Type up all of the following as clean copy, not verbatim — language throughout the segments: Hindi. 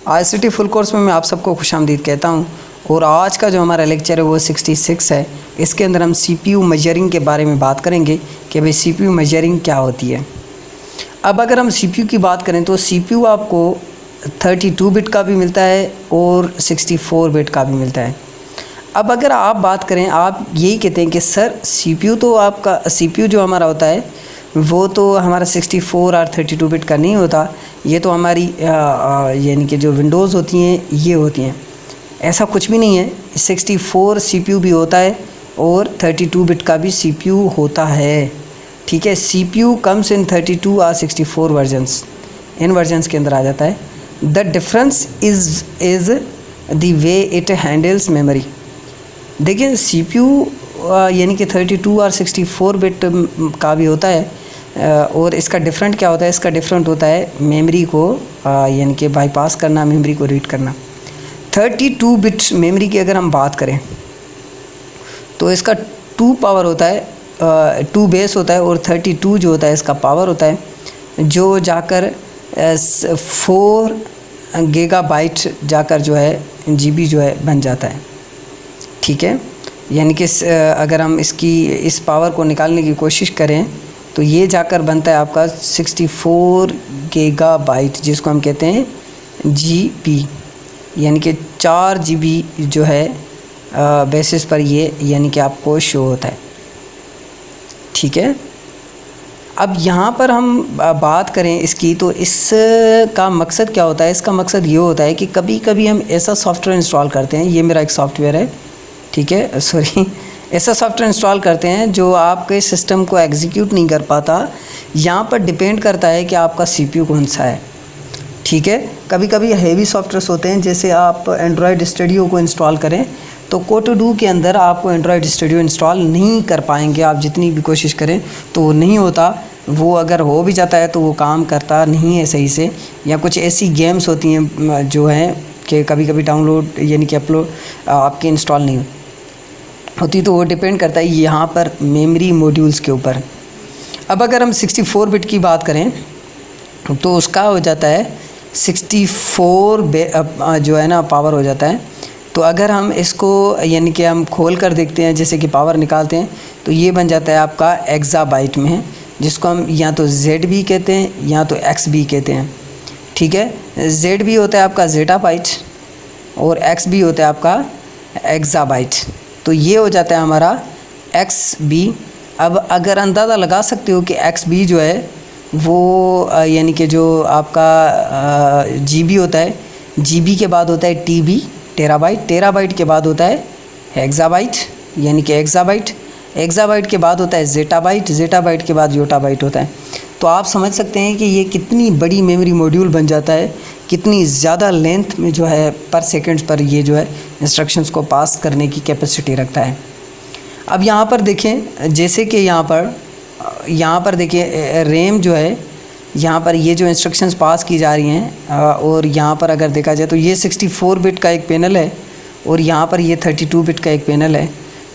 ICT फुल कोर्स में मैं आप सबको खुशामदीद कहता हूं और आज का जो हमारा लेक्चर है वो 66 है। इसके अंदर हम CPU मेजरिंग के बारे में बात करेंगे कि भाई CPU मेजरिंग क्या होती है। अब अगर हम CPU की बात करें तो CPU आपको 32 बिट का भी मिलता है और 64 बिट का भी मिलता है। अब अगर आप बात करें, आप यही कहते हैं कि सर CPU तो आपका CPU जो हमारा होता है वो तो हमारा 64 और 32 बिट का नहीं होता, ये तो हमारी यानी कि जो विंडोज़ होती हैं ये होती हैं। ऐसा कुछ भी नहीं है, 64 CPU भी होता है और 32 बिट का भी CPU होता है। ठीक है, CPU कम्स इन 32 और 64 वर्जन्स, इन वर्जन्स के अंदर आ जाता है। The difference is the way it handles memory. देखिए CPU यानी कि 32 और 64 बिट का भी होता है और इसका डिफरेंट क्या होता है, इसका डिफरेंट होता है मेमोरी को यानी कि बाईपास करना, मेमोरी को रीड करना। 32 बिट मेमोरी की अगर हम बात करें तो इसका 2 पावर होता है, 2 बेस होता है और 32 जो होता है इसका पावर होता है, जो जाकर 4 गीगाबाइट जाकर जो है GB जो है बन जाता है। ठीक है, यानी कि अगर हम इस पावर को निकालने की कोशिश करें तो ये जाकर बनता है आपका 64 गीगाबाइट, जिसको हम कहते हैं GB, यानी कि 4 GB जो है बेसिस पर ये यानी कि आपको शो होता है। ठीक है, अब यहाँ पर हम बात करें इसकी तो इसका मकसद क्या होता है। इसका मकसद ये होता है कि कभी कभी हम ऐसा सॉफ्टवेयर इंस्टॉल करते हैं, ये मेरा एक सॉफ्टवेयर है, ठीक है, सॉरी, ऐसा सॉफ्टवेयर इंस्टॉल करते हैं जो आपके सिस्टम को एग्जीक्यूट नहीं कर पाता। यहाँ पर डिपेंड करता है कि आपका CPU कौन सा है। ठीक है, कभी कभी हेवी सॉफ्टवेयर्स होते हैं, जैसे आप एंड्रॉयड स्टूडियो को इंस्टॉल करें तो कोटोडू के अंदर आपको एंड्रॉयड स्टूडियो इंस्टॉल नहीं कर पाएंगे, आप जितनी भी कोशिश करें तो वो नहीं होता। वो अगर हो भी जाता है तो वो काम करता नहीं है सही से, या कुछ ऐसी गेम्स होती हैं जो हैं कि कभी कभी डाउनलोड यानी कि अपलोड आपके इंस्टॉल नहीं होती, तो वो डिपेंड करता है यहाँ पर मेमोरी मॉड्यूल्स के ऊपर। अब अगर हम 64 बिट की बात करें तो उसका हो जाता है 64 जो है ना पावर हो जाता है। तो अगर हम इसको यानी कि हम खोल कर देखते हैं, जैसे कि पावर निकालते हैं, तो ये बन जाता है आपका एक्साबाइट में है, जिसको हम या तो ZB कहते हैं या तो XB कहते हैं। ठीक है, ZB होता है आपका ज़ेटाबाइट और XB होता है आपका एक्साबाइट। तो ये हो जाता है हमारा XB। अब अगर अंदाज़ा लगा सकते हो कि XB जो है वो यानी कि जो आपका GB होता है, GB के बाद होता है TB टेराबाइट, टेराबाइट के बाद होता है हेक्साबाइट यानी कि एक्साबाइट, एक्साबाइट के बाद होता है ज़ेटाबाइट, ज़ेटाबाइट के बाद योटाबाइट होता है। तो आप समझ सकते हैं कि ये कितनी बड़ी मेमोरी मॉड्यूल बन जाता है, कितनी ज़्यादा लेंथ में जो है पर सेकंड्स पर ये जो है इंस्ट्रक्शंस को पास करने की कैपेसिटी रखता है। अब यहाँ पर देखें, जैसे कि यहाँ पर देखिए रैम जो है, यहाँ पर ये जो इंस्ट्रक्शंस पास की जा रही हैं और यहाँ पर अगर देखा जाए तो ये 64 बिट का एक पैनल है और यहाँ पर ये 32 बिट का एक पैनल है।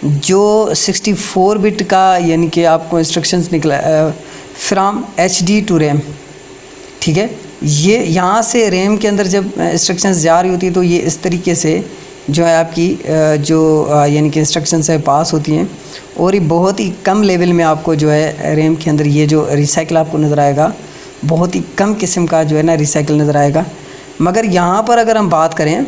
जो 64 बिट का यानी कि आपको इंस्ट्रक्शंस निकला फ्रॉम HD टू रैम। ठीक है, ये यहाँ से रैम के अंदर जब इंस्ट्रक्शंस जा रही होती है तो ये इस तरीके से जो है आपकी जो यानी कि इंस्ट्रक्शंस है पास होती हैं और ये बहुत ही कम लेवल में आपको जो है रैम के अंदर ये जो रिसाइकिल आपको नज़र आएगा, बहुत ही कम किस्म का जो है ना रिसाइकिल नज़र आएगा। मगर यहाँ पर अगर हम बात करें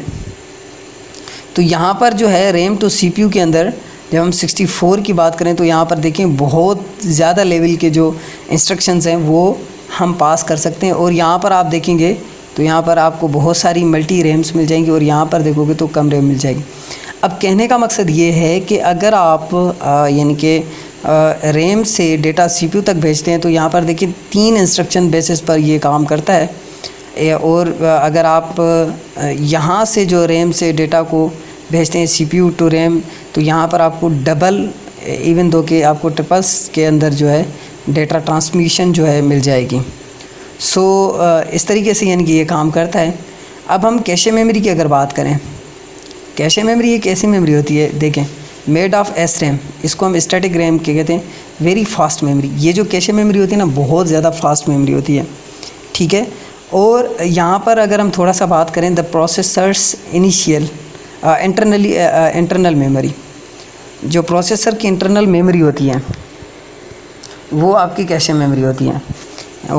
तो यहाँ पर जो है रैम टू CPU के अंदर जब हम 64 की बात करें तो यहाँ पर देखें बहुत ज़्यादा लेवल के जो इंस्ट्रक्शंस हैं वो हम पास कर सकते हैं। और यहाँ पर आप देखेंगे तो यहाँ पर आपको बहुत सारी मल्टी रैम्स मिल जाएंगी और यहाँ पर देखोगे तो कम रैम मिल जाएगी। अब कहने का मकसद ये है कि अगर आप यानी कि रैम से डेटा CPU तक भेजते हैं तो यहाँ पर देखिए 3 इंस्ट्रक्शन बेसिस पर ये काम करता है। और अगर आप यहाँ से जो रैम से डेटा को भेजते हैं CPU टू रैम, तो यहाँ पर आपको डबल इवन दो कि आपको ट्रिपल्स के अंदर जो है डेटा ट्रांसमिशन जो है मिल जाएगी। सो इस तरीके से यानी कि ये काम करता है। अब हम कैशे मेमोरी की अगर बात करें, कैशे मेमोरी एक ऐसी मेमोरी होती है, देखें, मेड ऑफ SRAM, इसको हम स्टैटिक रैम के कहते हैं, वेरी फास्ट मेमोरी। ये जो कैशे मेमोरी होती है ना, बहुत ज़्यादा फास्ट मेमोरी होती है। ठीक है, और यहाँ पर अगर हम थोड़ा सा बात करें the processors initial internal memory, जो प्रोसेसर की इंटरनल मेमोरी होती है वो आपकी कैशे मेमोरी होती है।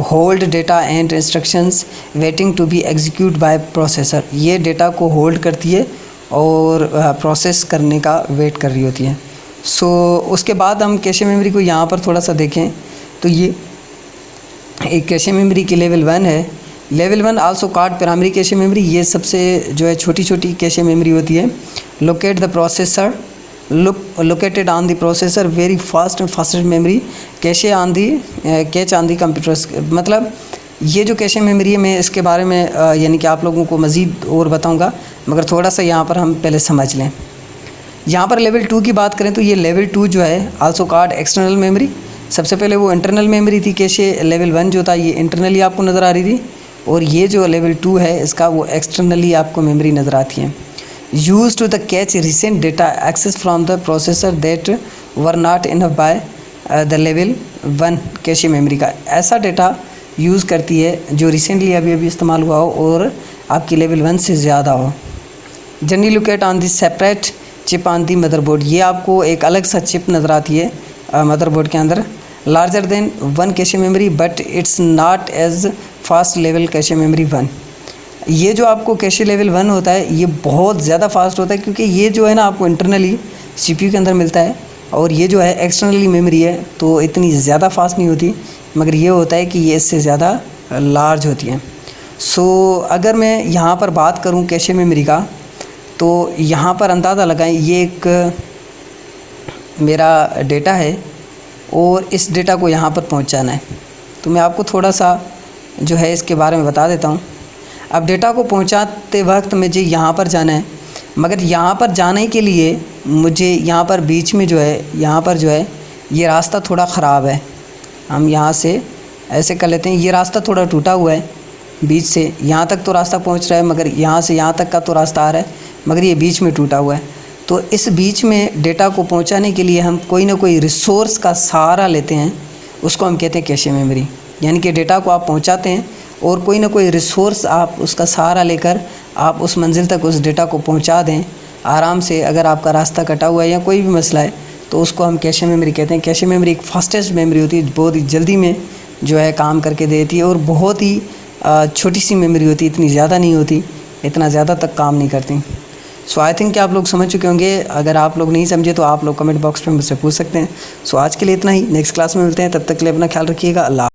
Hold data and instructions waiting to be execute by processor, ये डेटा को होल्ड करती है और प्रोसेस करने का वेट कर रही होती है। उसके बाद हम कैशे मेमोरी को यहाँ पर थोड़ा सा देखें तो ये एक कैशे मेमोरी की लेवल 1 है। Level 1 also called primary cache memory, ये सबसे जो है छोटी छोटी कैशे मेमोरी होती है। Locate the processor located on the processor very fast and fastest memory cache on the catch on the computers, मतलब ये जो कैशे मेमोरी है मैं इसके बारे में यानी कि आप लोगों को मज़ीद और बताऊंगा, मगर थोड़ा सा यहाँ पर हम पहले समझ लें। यहाँ पर लेवल 2 की बात करें तो ये लेवल 2 जो है आल्सो कॉल्ड एक्सटर्नल मेमोरी। सबसे पहले वो इंटरनल मेमोरी थी, कैशे लेवल 1 जो था ये इंटरनली आपको नज़र आ रही थी, और ये जो लेवल 2 है इसका वो एक्सटर्नली आपको मेमोरी नज़र आती है। Use to the cache recent data access from the processor that were not enough by the level 1 cache memory का, ऐसा डेटा यूज़ करती है जो रिसेंटली अभी इस्तेमाल हुआ हो और आपकी लेवल 1 से ज़्यादा हो। Generally locate on the separate chip on the motherboard, ये आपको एक अलग सा चिप नज़र आती है मदरबोर्ड के अंदर। Larger than 1 cache memory but it's not as fast level cache memory 1, ये जो आपको कैशे लेवल 1 होता है ये बहुत ज़्यादा फास्ट होता है, क्योंकि ये जो है ना आपको इंटरनली सीपीयू के अंदर मिलता है, और ये जो है एक्सटर्नली मेमोरी है तो इतनी ज़्यादा फास्ट नहीं होती, मगर ये होता है कि ये इससे ज़्यादा लार्ज होती है। अगर मैं यहाँ पर बात करूँ कैशे मेमोरी का, तो यहाँ पर अंदाज़ा लगाएं ये एक मेरा डेटा है और इस डेटा को यहाँ पर पहुँचाना है, तो मैं आपको थोड़ा सा जो है इसके बारे में बता देता हूँ। अब डेटा को पहुँचाते वक्त मुझे यहाँ पर जाना है, मगर यहाँ पर जाने के लिए मुझे यहाँ पर बीच में जो है यहाँ पर जो है ये रास्ता थोड़ा ख़राब है, हम यहाँ से ऐसे कर लेते हैं, ये रास्ता थोड़ा टूटा हुआ है बीच से, यहाँ तक तो रास्ता पहुँच रहा है मगर यहाँ से यहाँ तक का तो रास्ता आ रहा है, मगर ये बीच में टूटा हुआ है। तो इस बीच में डेटा को पहुँचाने के लिए हम कोई ना कोई रिसोर्स का सहारा लेते हैं, उसको हम कहते हैं कैशे मेमोरी। यानी कि डेटा को आप पहुँचाते हैं और कोई ना कोई रिसोर्स आप उसका सहारा लेकर आप उस मंजिल तक उस डेटा को पहुँचा दें आराम से। अगर आपका रास्ता कटा हुआ है या कोई भी मसला है तो उसको हम कैशे मेमोरी कहते हैं। कैशे मेमोरी एक फास्टेस्ट मेमोरी होती है, बहुत ही जल्दी में जो है काम करके देती है, और बहुत ही छोटी सी मेमोरी होती है, इतनी ज़्यादा नहीं होती, इतना ज़्यादा तक काम नहीं करती। आई थिंक कि आप लोग समझ चुके होंगे। अगर आप लोग नहीं समझे तो आप लोग कमेंट बॉक्स में मुझसे पूछ सकते हैं। आज के लिए इतना ही, नेक्स्ट क्लास में मिलते हैं, तब तक के लिए अपना ख्याल रखिएगा। अल्लाह।